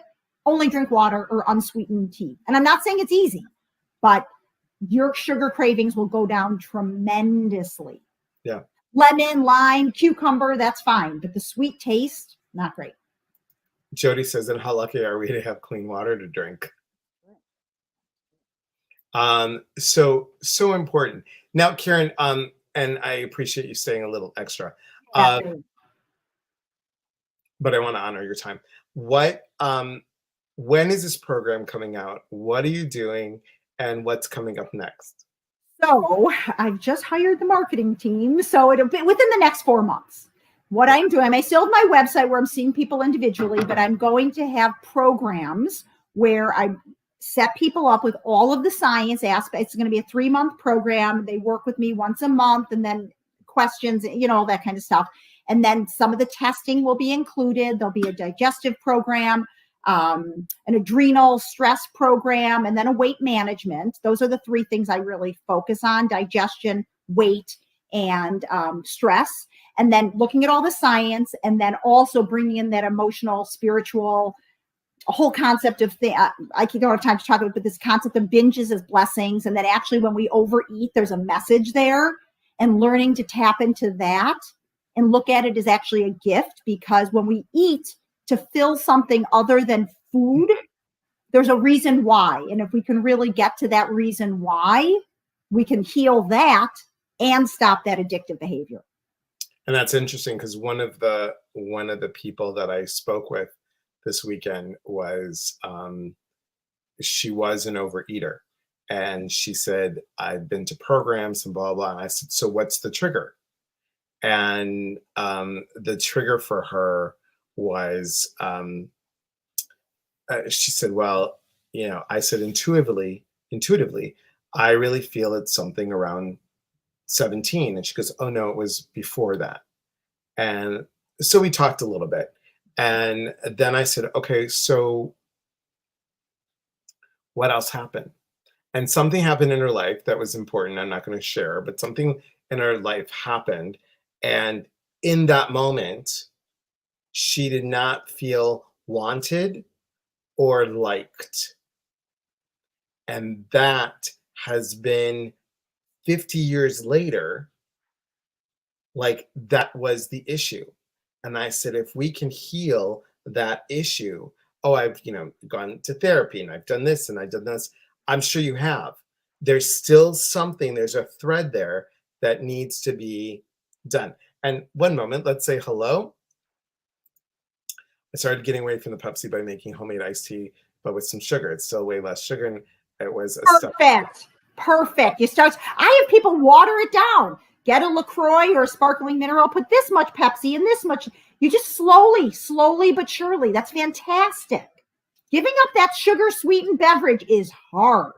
Only drink water or unsweetened tea. And I'm not saying it's easy, but your sugar cravings will go down tremendously. Yeah. Lemon, lime, cucumber, that's fine. But the sweet taste, not great. Jody says, and how lucky are we to have clean water to drink? So important. Now, Karen, and I appreciate you staying a little extra. But I want to honor your time. When is this program coming out? What are you doing? And what's coming up next? So I've just hired the marketing team. So it'll be within the next 4 months. What I'm doing, I still have my website where I'm seeing people individually, but I'm going to have programs where I set people up with all of the science aspects. It's going to be a 3-month program. They work with me once a month, and then questions, all that kind of stuff. And then some of the testing will be included. There'll be a digestive program, an adrenal stress program, and then a weight management. Those are the 3 things I really focus on: digestion, weight, and stress. And then looking at all the science, and then also bringing in that emotional, spiritual, whole concept of I don't have time to talk about, but this concept of binges as blessings, and that actually when we overeat, there's a message there, and learning to tap into that and look at it as actually a gift, because when we eat to fill something other than food, there's a reason why. And if we can really get to that reason why, we can heal that and stop that addictive behavior. And that's interesting, because one of the people that I spoke with this weekend was, she was an overeater, and she said, I've been to programs and blah, blah. And I said, so what's the trigger? And the trigger for her was, she said, well, I said, intuitively, I really feel it's something around 17. And she goes, oh no, it was before that. And so we talked a little bit, and then I said, okay, so what else happened? And something happened in her life that was important. I'm not going to share, but something in her life happened. And in that moment, she did not feel wanted or liked. And that has been 50 years later, like that was the issue. And I said, if we can heal that issue, I've, gone to therapy, and I've done this and I've done this. I'm sure you have. There's still something, there's a thread there that needs to be done. And one moment, let's say hello. I started getting away from the Pepsi by making homemade iced tea, but with some sugar. It's still way less sugar, and it was Perfect. I have people water it down. Get a LaCroix or a sparkling mineral, put this much Pepsi and this much. You just slowly but surely. That's fantastic. Giving up that sugar sweetened beverage is hard.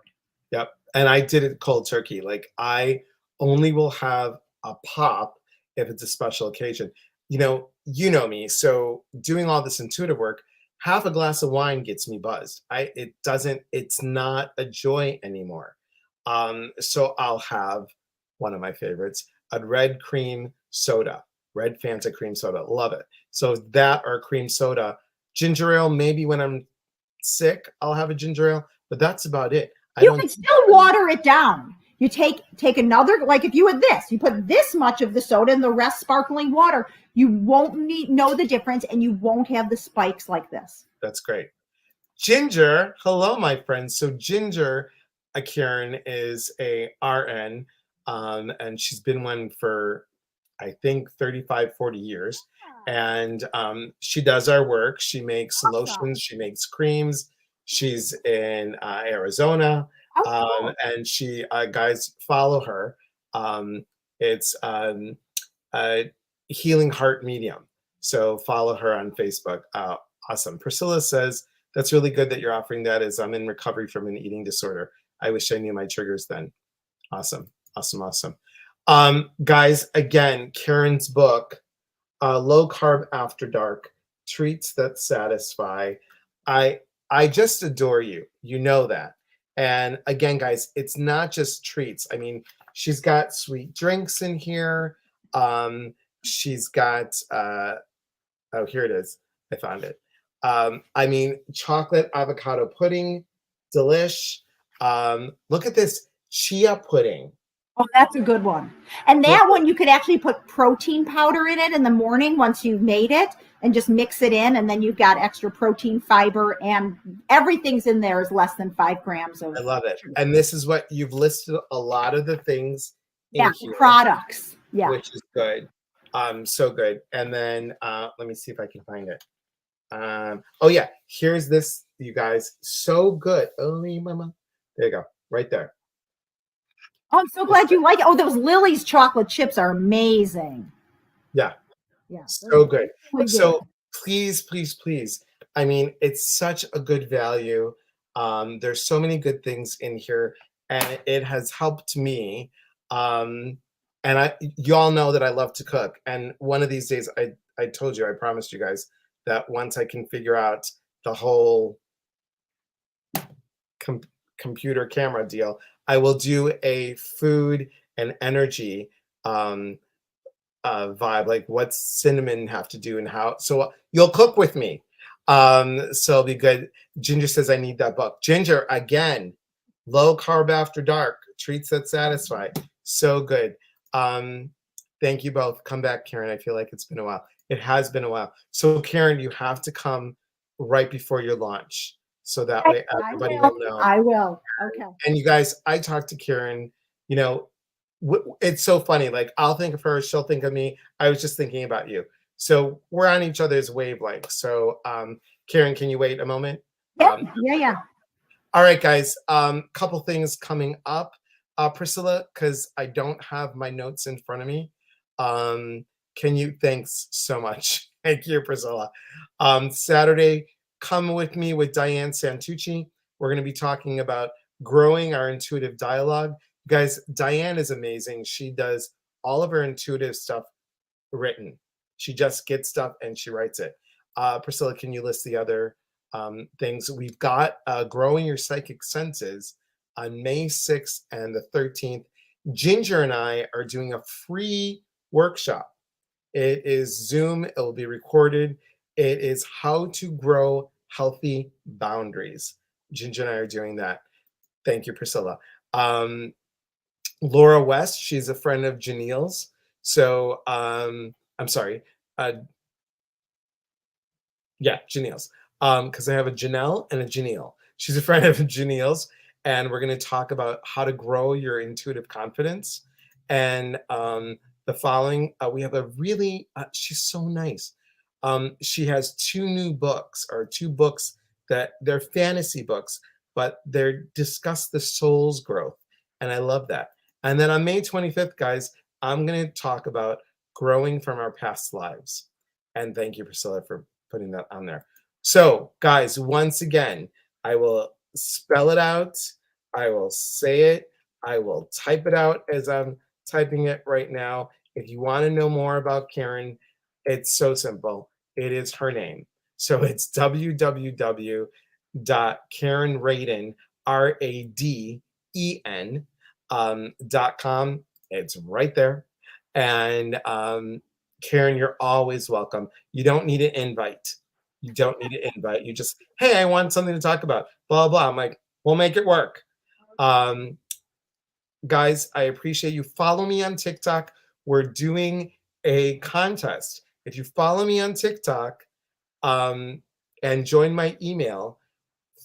Yep. And I did it cold turkey. Like I only will have a pop if it's a special occasion. You know me. So doing all this intuitive work, half a glass of wine gets me buzzed. It's not a joy anymore. So I'll have one of my favorites, a red cream soda, red Fanta cream soda. Love it. So that or cream soda, ginger ale, maybe when I'm sick, I'll have a ginger ale, but that's about it. You can still water it down. You take another, like if you had this, you put this much of the soda and the rest sparkling water, you won't know the difference and you won't have the spikes like this. That's great. Ginger, hello, my friends. So Ginger, Karen, is a RN, and she's been one for, I think, 35, 40 years. And she does our work. She makes lotions, she makes creams. She's in Arizona, and she guys follow her. It's Healing Heart Medium, so follow her on Facebook. Awesome. Priscilla says that's really good that you're offering that, as I'm in recovery from an eating disorder. I wish I knew my triggers then. Awesome. Guys, again, Karen's book, Low Carb After Dark, Treats That Satisfy. I just adore you. You know that. And again, guys, it's not just treats. I mean, she's got sweet drinks in here. She's got, oh, here it is. I found it. I mean, chocolate avocado pudding, delish. Look at this Chia Pudding. Oh, that's a good one. And that one, you could actually put protein powder in it in the morning once you've made it and just mix it in. And then you've got extra protein, fiber, and everything's in there is less than 5 grams of. I love it. And this is what you've listed a lot of the things in here, products. Yeah. Which is good. So good. And then let me see if I can find it. Oh yeah, here's this, you guys. So good. Oh, mama. There you go. Right there. Oh, I'm so glad you like it. Oh, those Lily's chocolate chips are amazing. Yeah. So good. Really so please. I mean, it's such a good value. There's so many good things in here, and it has helped me. And you all know that I love to cook. And one of these days, I told you, I promised you guys that once I can figure out the whole computer camera deal, I will do a food and energy vibe, like what's cinnamon have to do and how. So you'll cook with me. So it'll be good. Ginger says I need that book. Ginger, again, Low Carb After Dark, Treats That Satisfy. So good. Thank you both. Come back, Karen. I feel like it's been a while. It has been a while. So Karen, you have to come right before your launch. So that way everybody will know. I will. Okay. And you guys, I talked to Karen, it's so funny. Like I'll think of her, she'll think of me. I was just thinking about you. So we're on each other's wavelength. So Karen, can you wait a moment? Yeah. All right, guys. Couple things coming up. Priscilla, because I don't have my notes in front of me. Thanks so much. Thank you, Priscilla. Saturday, come with me with Diane Santucci. We're going to be talking about growing our intuitive dialogue. Guys, Diane is amazing. She does all of her intuitive stuff written. She just gets stuff and she writes it. Priscilla, can you list the other things? We've got Growing Your Psychic Senses on May 6th and the 13th. Ginger and I are doing a free workshop. It is Zoom. It will be recorded. It is how to grow healthy boundaries. Ginger and I are doing that. Thank you, Priscilla. Laura West, she's a friend of Janelle's. So I'm sorry. Janelle's. Because I have a Janelle and a Janelle. She's a friend of Janelle's. And we're going to talk about how to grow your intuitive confidence. And the following, we have a really, she's so nice. She has two books that they're fantasy books, but they discuss the soul's growth. And I love that. And then on May 25th, guys, I'm going to talk about growing from our past lives. And thank you, Priscilla, for putting that on there. So, guys, once again, I will spell it out. I will say it. I will type it out as I'm typing it right now. If you want to know more about Karen, it's so simple. It is her name. So it's www.karenraden, RADEN, .com. It's right there. And Karen, you're always welcome. You don't need an invite. You don't need an invite. You just, hey, I want something to talk about. Blah, blah. I'm like, we'll make it work. Guys, I appreciate you. Follow me on TikTok. We're doing a contest. If you follow me on TikTok and join my email,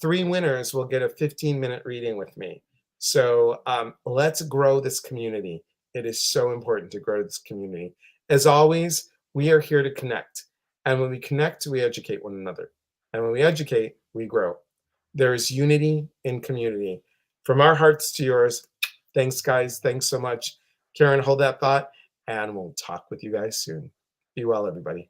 3 winners will get a 15-minute reading with me. So let's grow this community. It is so important to grow this community. As always, we are here to connect. And when we connect, we educate one another. And when we educate, we grow. There is unity in community. From our hearts to yours, thanks, guys. Thanks so much. Karen, hold that thought, and we'll talk with you guys soon. Be well, everybody.